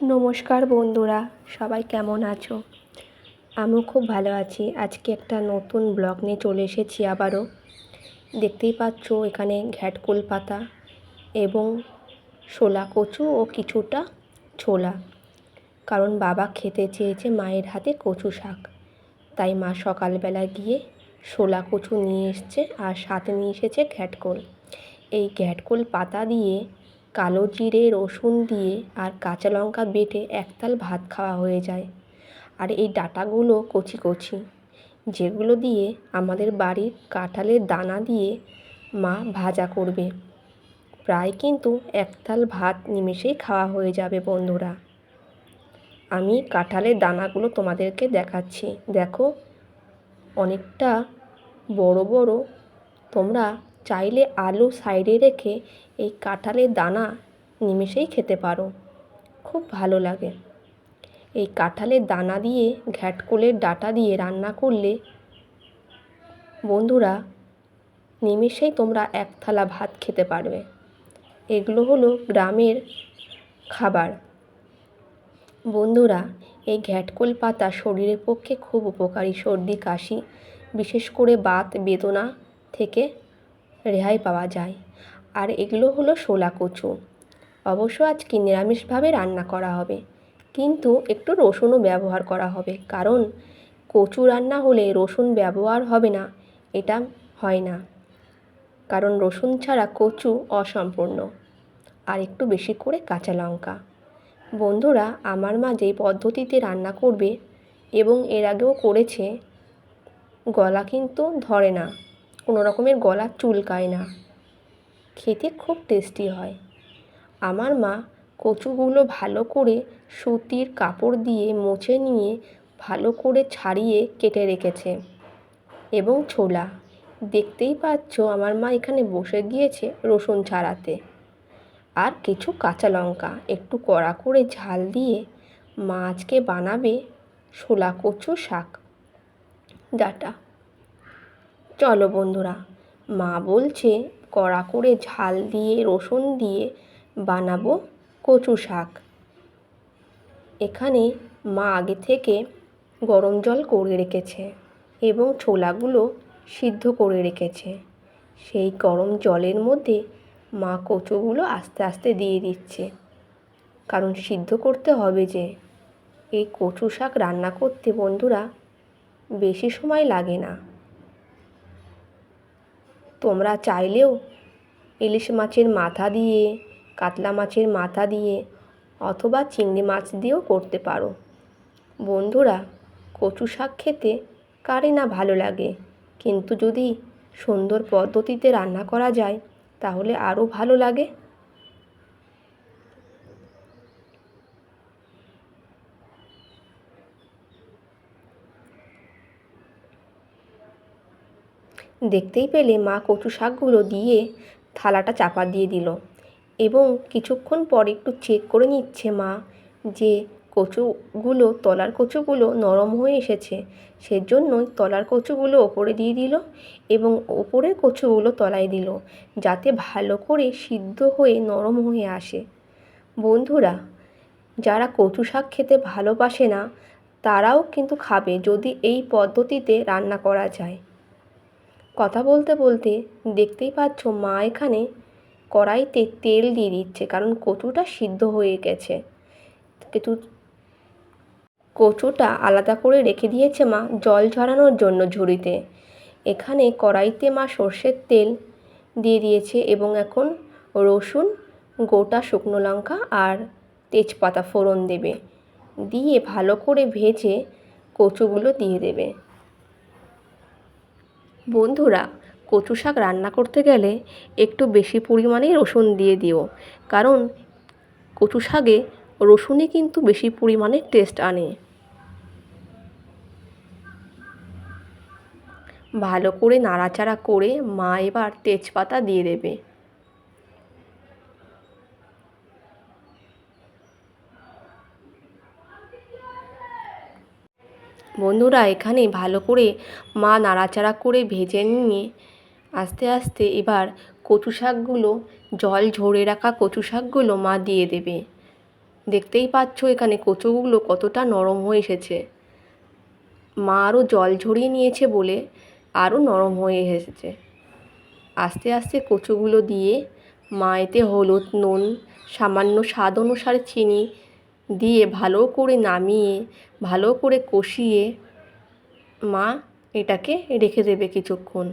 নমস্কার বন্ধুরা, সবাই কেমন আছো? আমিও খুব ভালো আছি। আজকে একটা নতুন ব্লগ নিয়ে চলে এসেছি আবারও। দেখতেই পাচ্ছ এখানে ঘ্যাটকোল পাতা এবং শোলা কচু ও কিছুটা ছোলা, কারণ বাবা খেতে চেয়েছে মায়ের হাতে কচু শাক। তাই মা সকালবেলা গিয়ে শোলা কচু নিয়ে এসছে আর সাথে নিয়ে এসেছে ঘ্যাটকোল। এই ঘ্যাটকোল পাতা দিয়ে কালো জিরে রসুন দিয়ে আর কাঁচা লঙ্কা বেটে একতাল ভাত খাওয়া হয়ে যায়। আর এই ডাঁটাগুলো কচি কচি, যেগুলো দিয়ে আমাদের বাড়ির কাঁঠালের দানা দিয়ে মা ভাজা করবে। প্রায় কিন্তু একতাল ভাত নিমেষেই খাওয়া হয়ে যাবে বন্ধুরা। আমি কাঁঠালের দানাগুলো তোমাদেরকে দেখাচ্ছি, দেখো অনেকটা বড় বড়। তোমরা চাইলে আলু সাইডে রেখে এই কাঁঠালের দানা নিমেষেই খেতে পারো, খুব ভালো লাগে। এই কাঁঠালের দানা দিয়ে ঘ্যাটকোলের ডাঁটা দিয়ে রান্না করলে বন্ধুরা নিমেষেই তোমরা এক থালা ভাত খেতে পারবে। এগুলো হলো গ্রামের খাবার বন্ধুরা। এই ঘ্যাটকোল পাতা শরীরের পক্ষে খুব উপকারী। সর্দি কাশি, বিশেষ করে বাত বেদনা থেকে রেহাই পাওয়া যায়। আর এগুলো হলো শোলা কচু। অবশ্য আজকে নিরামিষভাবে রান্না করা হবে, কিন্তু একটু রসুনও ব্যবহার করা হবে, কারণ কচু রান্না হলে রসুন ব্যবহার হবে না এটা হয় না, কারণ রসুন ছাড়া কচু অসম্পূর্ণ। আর একটু বেশি করে কাঁচা লঙ্কা। বন্ধুরা, আমার মা যেই পদ্ধতিতে রান্না করবে এবং এর আগেও করেছে, গলা কিন্তু ধরে না, কোনো রকমের গলা চুলকায় না, খেতে খুব টেস্টি হয়। আমার মা কচুগুলো ভালো করে সুতির কাপড় দিয়ে মুছে নিয়ে ভালো করে ছাড়িয়ে কেটে রেখেছে। এবং ছোলা, দেখতেই পাচ্ছ আমার মা এখানে বসে গিয়েছে রসুন ছাড়াতে। আর কিছু কাঁচা লঙ্কা একটু কড়া করে ঝাল দিয়ে মা আজকে বানাবে শোলা কচু শাক ডাঁটা। চলো বন্ধুরা, মা বলছে কড়া করে ঝাল দিয়ে রসুন দিয়ে বানাবো কচু শাক। এখানে মা আগে থেকে গরম জল করে রেখেছে এবং ছোলাগুলো সিদ্ধ করে রেখেছে। সেই গরম জলের মধ্যে মা কচুগুলো আস্তে আস্তে দিয়ে দিচ্ছে, কারণ সিদ্ধ করতে হবে যে। এই কচু শাক রান্না করতে বন্ধুরা বেশি সময় লাগে না। তোমরা চাইলেও ইলিশ মাছের মাথা দিয়ে, কাতলা মাছের মাথা দিয়ে অথবা চিংড়ি মাছ দিয়েও করতে পারো। বন্ধুরা, কচু শাক খেতে কারই না ভালো লাগে, কিন্তু যদি সুন্দর পদ্ধতিতে রান্না করা যায় তাহলে আরও ভালো লাগে। দেখতেই পেলে মা কচু শাকগুলো দিয়ে থালাটা চাপা দিয়ে দিল এবং কিছুক্ষণ পর একটু চেক করে নিচ্ছে মা যে কচুগুলো, তলার কচুগুলো নরম হয়ে এসেছে। সেজন্যই তলার কচুগুলো ওপরে দিয়ে দিল এবং ওপরের কচুগুলো তলায় দিল, যাতে ভালো করে সিদ্ধ হয়ে নরম হয়ে আসে। বন্ধুরা, যারা কচু শাক খেতে ভালোবাসে না তারাও কিন্তু খাবে যদি এই পদ্ধতিতে রান্না করা যায়। কথা বলতে বলতে দেখতেই পাচ্ছ মা এখানে কড়াইতে তেল দিয়ে দিচ্ছে, কারণ কচুটা সিদ্ধ হয়ে গেছে। কিন্তু কচুটা আলাদা করে রেখে দিয়েছে মা জল ঝরানোর জন্য ঝুড়িতে। এখানে কড়াইতে মা সর্ষের তেল দিয়ে দিয়েছে এবং এখন রসুন, গোটা শুকনো লঙ্কা আর তেজপাতা ফোড়ন দেবে, দিয়ে ভালো করে ভেজে কচুগুলো দিয়ে দেবে। বন্ধুরা, কচু শাক রান্না করতে গেলে একটু বেশি পরিমাণেই রসুন দিয়ে দিও, কারণ কচু শাকে রসুনই কিন্তু বেশি পরিমাণে টেস্ট আনে। ভালো করে নাড়াচাড়া করে মা এবার তেজপাতা দিয়ে দেবে। বন্ধুরা, এখানে ভালো করে মা নাড়াচাড়া করে ভেজে নিয়ে আস্তে আস্তে এবার কচু শাকগুলো, জল ঝরে রাখা কচু শাকগুলো মা দিয়ে দেবে। দেখতেই পাচ্ছ এখানে কচুগুলো কতটা নরম হয়ে এসেছে। মা আরও জল ঝরিয়ে নিয়েছে বলে আরও নরম হয়ে এসেছে। আস্তে আস্তে কচুগুলো দিয়ে মা এতে হলুদ, নুন, সামান্য স্বাদ অনুসারে চিনি দিয়ে ভালো করে নামিয়ে ভালো করে কষিয়ে মা এটাকে রেখে দেবে কিছুক্ষণ।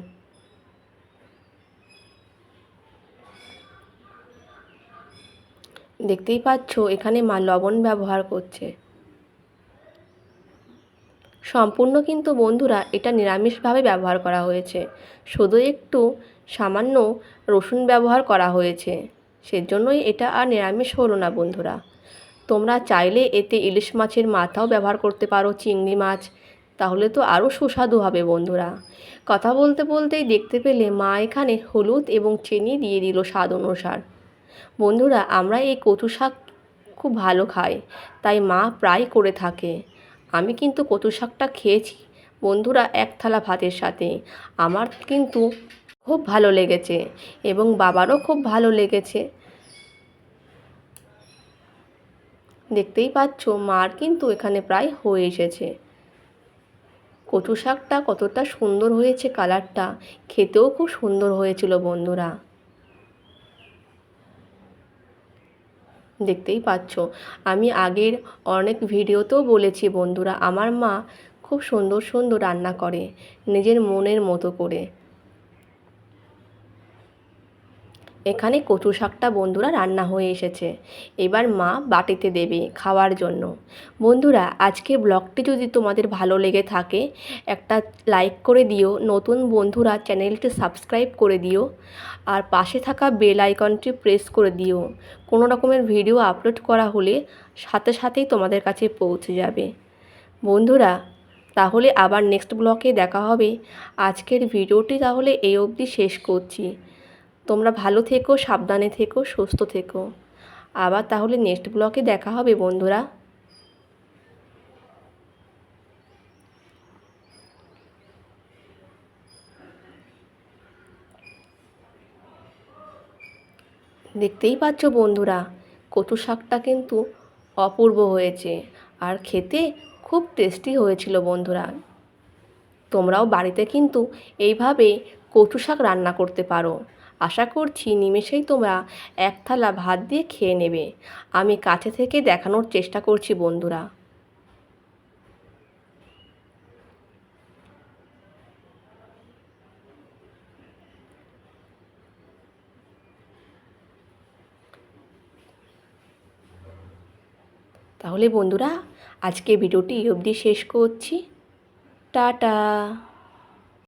দেখতেই পাচ্ছ এখানে মা লবণ ব্যবহার করছে। সম্পূর্ণ কিন্তু বন্ধুরা এটা নিরামিষভাবে ব্যবহার করা হয়েছে, শুধু একটু সামান্য রসুন ব্যবহার করা হয়েছে, সেজন্যই এটা আর নিরামিষ হলো না বন্ধুরা। তোমরা চাইলে এতে ইলিশ মাছের মাথাও ব্যবহার করতে পারো, চিংড়ি মাছ, তাহলে তো আরও সুস্বাদু হবে বন্ধুরা। কথা বলতে বলতেই দেখতে পেলে মা এখানে হলুদ এবং চিনি দিয়ে দিল স্বাদ অনুসার। বন্ধুরা আমরা এই কচু শাক খুব ভালো খাই, তাই মা প্রায় করে থাকে। আমি কিন্তু কচু শাকটা খেয়েছি বন্ধুরা এক থালা ভাতের সাথে। আমার কিন্তু খুব ভালো লেগেছে এবং বাবারও খুব ভালো লেগেছে। দেখতেই পাচ্ছ মার কিন্তু এখানে প্রায় হয়ে এসেছে। কচু শাকটা কতটা সুন্দর হয়েছে, কালারটা খেতেও খুব সুন্দর হয়েছিল বন্ধুরা। দেখতেই পাচ্ছ আমি আগের অনেক ভিডিওতেও বলেছি বন্ধুরা, আমার মা খুব সুন্দর সুন্দর রান্না করে নিজের মনের মতো করে। এখানে কচু শাকটা বন্ধুরা রান্না হয়ে এসেছে, এবার মা বাটিতে দেবে খাওয়ার জন্য। বন্ধুরা আজকের ব্লগটি যদি তোমাদের ভালো লেগে থাকে একটা লাইক করে দিও, নতুন বন্ধুরা চ্যানেলটি সাবস্ক্রাইব করে দিও, আর পাশে থাকা বেল আইকনটি প্রেস করে দিও। কোনো রকমের ভিডিও আপলোড করা হলে সাথে সাথেই তোমাদের কাছে পৌঁছে যাবে। বন্ধুরা তাহলে আবার নেক্সট ব্লগে দেখা হবে। আজকের ভিডিওটি তাহলে এই অবধি শেষ করছি। তোমরা ভালো থেকো, সাবধানে থেকো, সুস্থ থেকো। আবার তাহলে নেক্সট ব্লগে দেখা হবে বন্ধুরা। দেখতেই পাচ্ছ বন্ধুরা কচু শাকটা কিন্তু অপূর্ব হয়েছে আর খেতে খুব টেস্টি হয়েছিল বন্ধুরা। তোমরাও বাড়িতে কিন্তু এইভাবে কচু শাক রান্না করতে পারো। আশা করছি নিমেষেই তোমরা এক থালা ভাত দিয়ে খেয়ে নেবে। আমি কাছে থেকে দেখানোর চেষ্টা করছি বন্ধুরা। তাহলে বন্ধুরা আজকে ভিডিওটি এই অবধি শেষ করছি। টাটা।